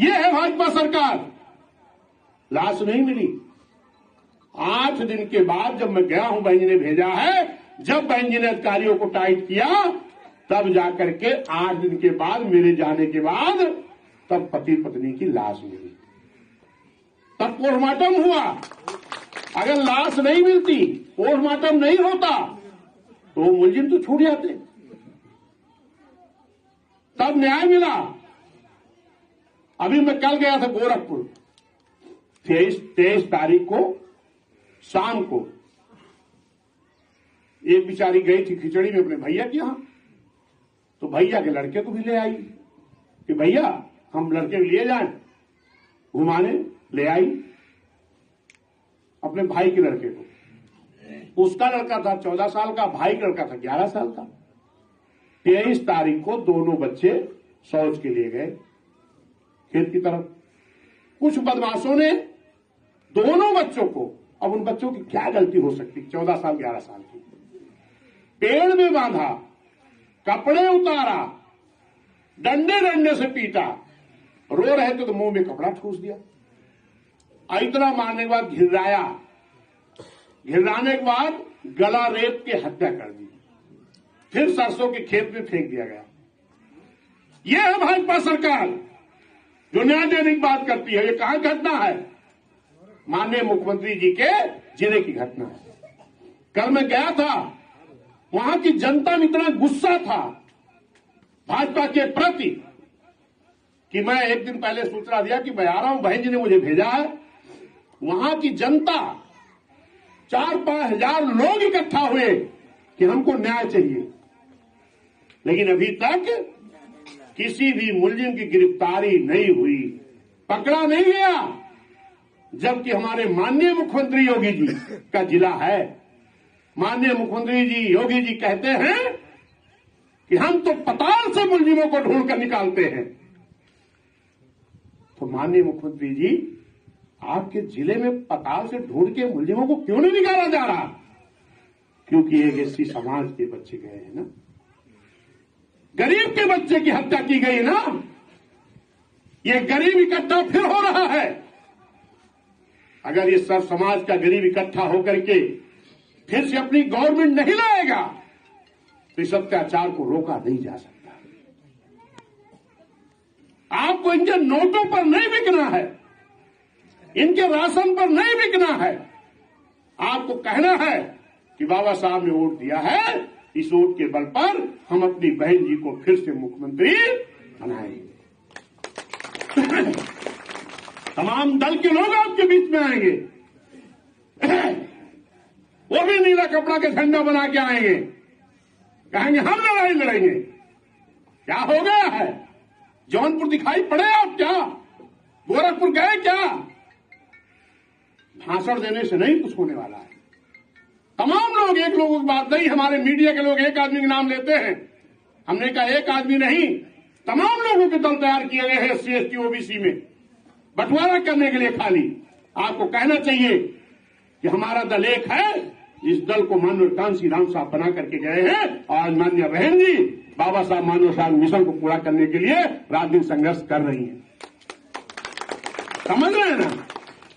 ये है भाजपा सरकार। लाश नहीं मिली। 8 दिन के बाद जब मैं गया हूं, बहन जी ने भेजा है, जब बहन जी ने अधिकारियों को टाइट किया तब जाकर के 8 दिन के बाद, मेरे जाने के बाद, तब पति पत्नी की लाश मिली, तब पोस्टमार्टम हुआ। अगर लाश नहीं मिलती, पोस्टमार्टम नहीं होता, तो मुलजिम तो छूट जाते। तब न्याय मिला। अभी मैं कल गया था गोरखपुर, 23 तारीख को शाम को एक बेचारी गई थी खिचड़ी में अपने भैया के यहां, तो भैया के लड़के को भी ले आई कि भैया हम लड़के को लिए जाएं घुमाने। ले आई अपने भाई के लड़के को। उसका लड़का था 14 साल का, भाई का लड़का था 11 साल का। 23 तारीख को दोनों बच्चे शौच के लिए गए खेत की तरफ। कुछ बदमाशों ने दोनों बच्चों को, अब उन बच्चों की क्या गलती हो सकती, 14 साल 11 साल की, पेड़ में बांधा, कपड़े उतारा, डंडे डंडे से पीटा, रो रहे थे तो मुंह में कपड़ा ठूस दिया। इतना मारने के बाद घिराया, घिराने के बाद गला रेत के हत्या कर दी, फिर सरसों के खेत में फेंक दिया गया। यह है भाजपा सरकार जो न्याय देने की बात करती है। ये कहां घटना है? माननीय मुख्यमंत्री जी के जिले की घटना है। कल मैं गया था, वहां की जनता में इतना गुस्सा था भाजपा के प्रति कि मैं एक दिन पहले सूचना दिया कि मैं आ रहा हूं, बहन जी ने मुझे भेजा है। वहां की जनता 4-5 हजार लोग इकट्ठा हुए कि हमको न्याय चाहिए, लेकिन अभी तक किसी भी मुलजिम की गिरफ्तारी नहीं हुई, पकड़ा नहीं गया। जबकि हमारे माननीय मुख्यमंत्री योगी जी का जिला है। माननीय मुख्यमंत्री जी योगी जी कहते हैं कि हम तो पताल से मुलजिमों को ढूंढ कर निकालते हैं। तो माननीय मुख्यमंत्री जी, आपके जिले में पताल से ढूंढ के मुलजिमों को क्यों नहीं निकाला जा रहा? क्योंकि एक एससी समाज के बच्चे गए हैं ना, गरीब के बच्चे की हत्या की गई ना। ये गरीब इकट्ठा फिर हो रहा है। अगर ये सब समाज का गरीब इकट्ठा होकर के फिर से अपनी गवर्नमेंट नहीं लाएगा तो इस अत्याचार को रोका नहीं जा सकता। आपको इनके नोटों पर नहीं बिकना है, इनके राशन पर नहीं बिकना है। आपको कहना है कि बाबा साहब ने वोट दिया है, इस वोट के बल पर हम अपनी बहन जी को फिर से मुख्यमंत्री बनाएंगे। तमाम दल के लोग आपके बीच में आएंगे, वो भी नीला कपड़ा के झंडा बना के आएंगे, कहेंगे हम लड़ाई लड़ेंगे। क्या हो गया है? जौनपुर दिखाई पड़े आप क्या? गोरखपुर गए क्या? भाषण देने से नहीं कुछ होने वाला है। तमाम लोग, एक लोगों की बात नहीं, हमारे मीडिया के लोग एक आदमी का नाम लेते हैं। हमने कहा एक आदमी नहीं, तमाम लोगों के दल तैयार किए गए हैं SC ST OBC में बंटवारा करने के लिए। खाली आपको कहना चाहिए कि हमारा दल एक है। इस दल को माननीय कांसी राम साहब बना करके गए हैं और आज माननीय बहन जी बाबा साहब मानव साहब मिशन को पूरा करने के लिए रात दिन संघर्ष कर रही हैं। समझ रहे हैं ना?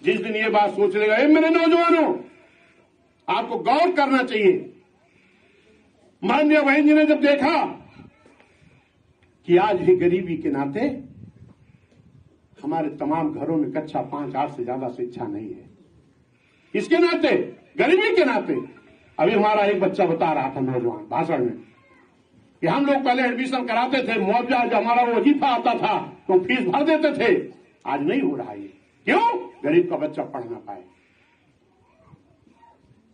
जिस दिन ये बात सोच लेगा, मेरे नौजवानों, आपको गौर करना चाहिए। माननीय बहन जी ने जब देखा कि आज भी गरीबी के नाते हमारे तमाम घरों में कक्षा 5-8 से ज्यादा शिक्षा नहीं है, इसके नाते, गरीबी के नाते, अभी हमारा एक बच्चा बता रहा था नौजवान भाषण में कि हम लोग पहले एडमिशन कराते थे, मुआवजा जो हमारा वो वजीफा आता था तो फीस भर देते थे, आज नहीं हो रहा है। क्यों? गरीब का बच्चा पढ़ ना पाए।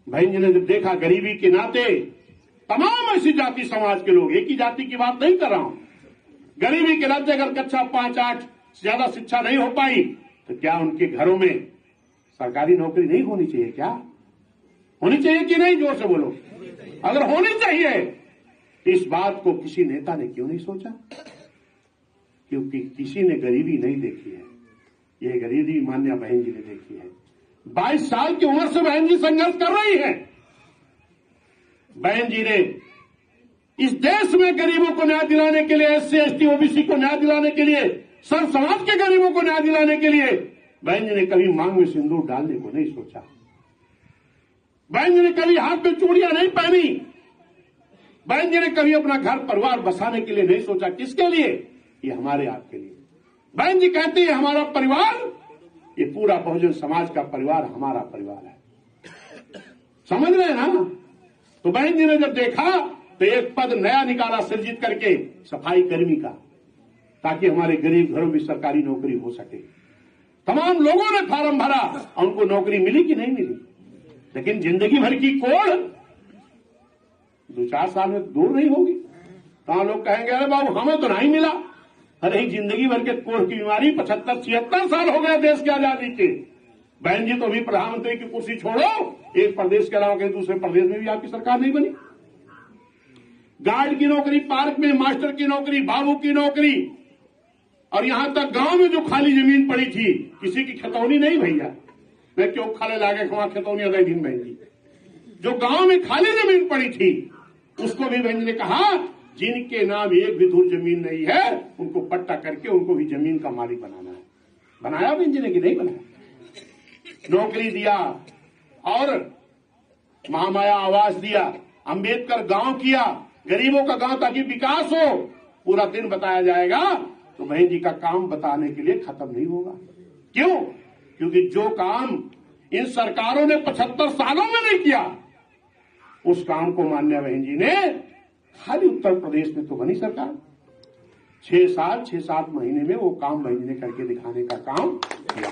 बहन जी ने जब देखा गरीबी के नाते तमाम ऐसी जाति समाज के लोग, एक ही जाति की बात नहीं कर रहा हूं, गरीबी के नाते अगर कक्षा 5-8 से ज्यादा शिक्षा नहीं हो पाई तो क्या उनके घरों में सरकारी नौकरी नहीं होनी चाहिए? क्या होनी चाहिए कि नहीं? जोर से बोलो। अगर होनी चाहिए तो इस बात को किसी नेता ने क्यों नहीं सोचा? क्योंकि किसी ने गरीबी नहीं देखी है। ये गरीबी मान्या बहन जी ने देखी है। 22 साल की उम्र से बहन जी संघर्ष कर रही है। बहन जी ने इस देश में गरीबों को न्याय दिलाने के लिए, SC ST OBC को न्याय दिलाने के लिए सर्व समाज के गरीबों को न्याय दिलाने के लिए बहन जी ने कभी मांग में सिंदूर डालने को नहीं सोचा। बहन जी ने कभी हाथ में चूड़ियां नहीं पहनी। बहन जी ने कभी अपना घर परिवार बसाने के लिए नहीं सोचा। किसके लिए? ये हमारे आपके लिए। बहन जी कहती है हमारा परिवार, ये पूरा बहुजन समाज का परिवार हमारा परिवार है। समझ रहे हैं ना? तो बहन जी ने जब देखा तो एक पद नया निकाला सृजित करके सफाई कर्मी का, ताकि हमारे गरीब घरों में सरकारी नौकरी हो सके। तमाम लोगों ने फार्म भरा और उनको नौकरी मिली कि नहीं मिली, लेकिन जिंदगी भर की कोड़ 2-4 साल में दूर नहीं होगी। तो लोग कहेंगे अरे बाबू हमें तो नहीं मिला। अरे जिंदगी भर के कोड़ की बीमारी 75-76 साल हो गए देश की आजादी के। बहन जी तो अभी प्रधानमंत्री की कुर्सी छोड़ो, एक प्रदेश के अलावा कहीं दूसरे प्रदेश में भी आपकी सरकार नहीं बनी। गार्ड की नौकरी, पार्क में मास्टर की नौकरी, बाबू की नौकरी, और यहां तक गांव में जो खाली जमीन पड़ी थी किसी की खतौनी नहीं भैया। मैं क्यों खाले लागे वहां खतौनी अदा दिन बहन जी, जो गांव में खाली जमीन पड़ी थी उसको भी बहन जी ने कहा जिनके नाम एक भी धूर जमीन नहीं है उनको पट्टा करके उनको भी जमीन का मालिक बनाना है। बनाया बहन जी ने कि नहीं बनाया? नौकरी दिया और महामाया आवास दिया, अंबेडकर गांव किया, गरीबों का गांव ताकि विकास हो। पूरा दिन बताया जाएगा तो बहन जी का काम बताने के लिए खत्म नहीं होगा। क्यों? क्योंकि जो काम इन सरकारों ने 75 सालों में नहीं किया उस काम को माननीय बहन जी ने खाली उत्तर प्रदेश में तो बनी सरकार 6 साल 6-7 महीने में वो काम बहन जी ने करके दिखाने का काम किया।